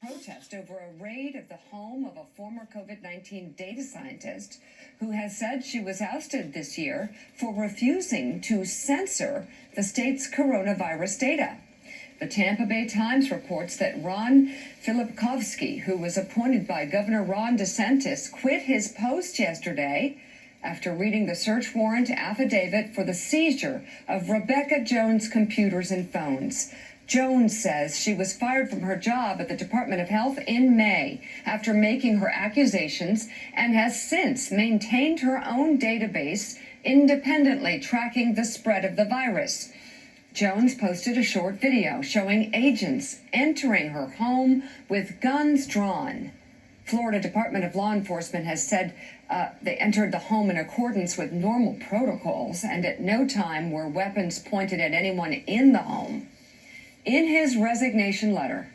protest over a raid of the home of a former COVID-19 data scientist who has said she was ousted this year for refusing to censor the state's coronavirus data. The Tampa Bay Times reports that Ron Filipkovsky, who was appointed by Governor Ron DeSantis, quit his post yesterday after reading the search warrant affidavit for the seizure of Rebekah Jones' computers and phones. Jones says she was fired from her job at the Department of Health in May after making her accusations and has since maintained her own database independently tracking the spread of the virus. Jones posted a short video showing agents entering her home with guns drawn. Florida Department of Law Enforcement has said they entered the home in accordance with normal protocols, and at no time were weapons pointed at anyone in the home. In his resignation letter,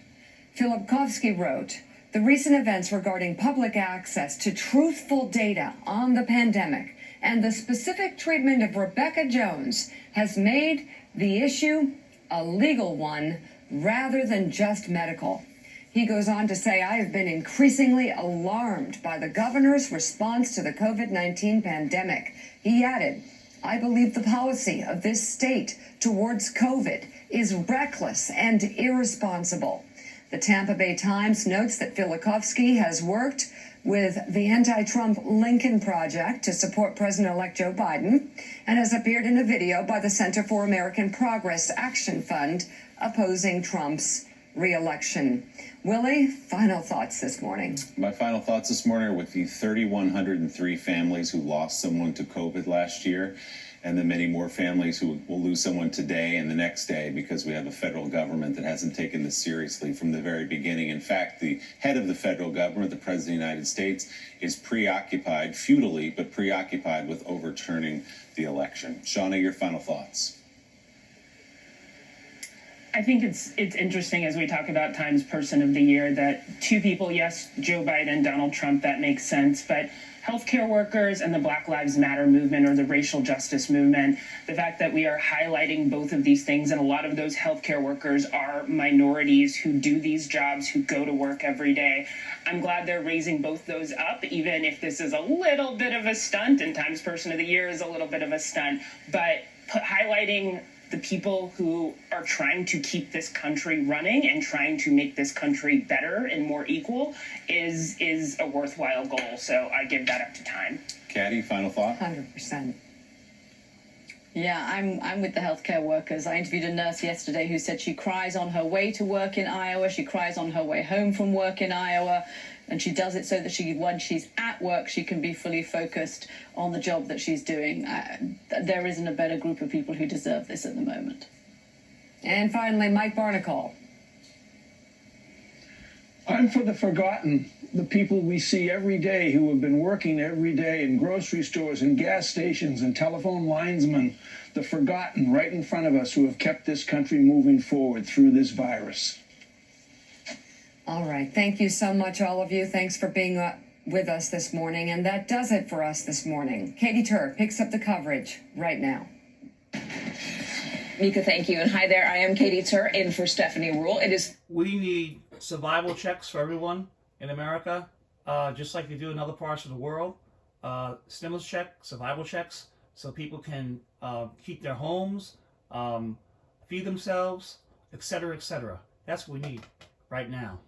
Filipkovsky wrote, "The recent events regarding public access to truthful data on the pandemic and the specific treatment of Rebekah Jones has made the issue a legal one rather than just medical." He goes on to say, "I have been increasingly alarmed by the governor's response to the COVID-19 pandemic." He added, "I believe the policy of this state towards COVID is reckless and irresponsible." The Tampa Bay Times notes that Filipkovsky has worked with the anti-Trump Lincoln Project to support President-elect Joe Biden and has appeared in a video by the Center for American Progress Action Fund opposing Trump's re-election. Willie, final thoughts this morning. My final thoughts this morning are with the 3,103 families who lost someone to COVID last year, and the many more families who will lose someone today and the next day because we have a federal government that hasn't taken this seriously from the very beginning. In fact, the head of the federal government, the President of the United States, is preoccupied, futilely, but preoccupied with overturning the election. Shauna, your final thoughts. I think it's interesting as we talk about Times Person of the Year that two people, yes, Joe Biden, Donald Trump, that makes sense, but healthcare workers and the Black Lives Matter movement or the racial justice movement, the fact that we are highlighting both of these things, and a lot of those healthcare workers are minorities who do these jobs, who go to work every day. I'm glad they're raising both those up, even if this is a little bit of a stunt, and Times Person of the Year is a little bit of a stunt, but highlighting the people who are trying to keep this country running and trying to make this country better and more equal is a worthwhile goal. So I give that up to Time. Caddy, final thought? 100%. Yeah, I'm with the healthcare workers. I interviewed a nurse yesterday who said she cries on her way to work in Iowa. She cries on her way home from work in Iowa. And she does it so that when she's at work, she can be fully focused on the job that she's doing. There isn't a better group of people who deserve this at the moment. And finally, Mike Barnicle. I'm for the forgotten, the people we see every day who have been working every day in grocery stores and gas stations and telephone linesmen, the forgotten right in front of us who have kept this country moving forward through this virus. All right. Thank you so much, all of you. Thanks for being with us this morning. And that does it for us this morning. Katie Tur picks up the coverage right now. Mika, thank you. And hi there. I am Katie Tur in for Stephanie Rule. We need survival checks for everyone in America, just like they do in other parts of the world. Stimulus check, survival checks, so people can keep their homes, feed themselves, etc., etc. That's what we need right now.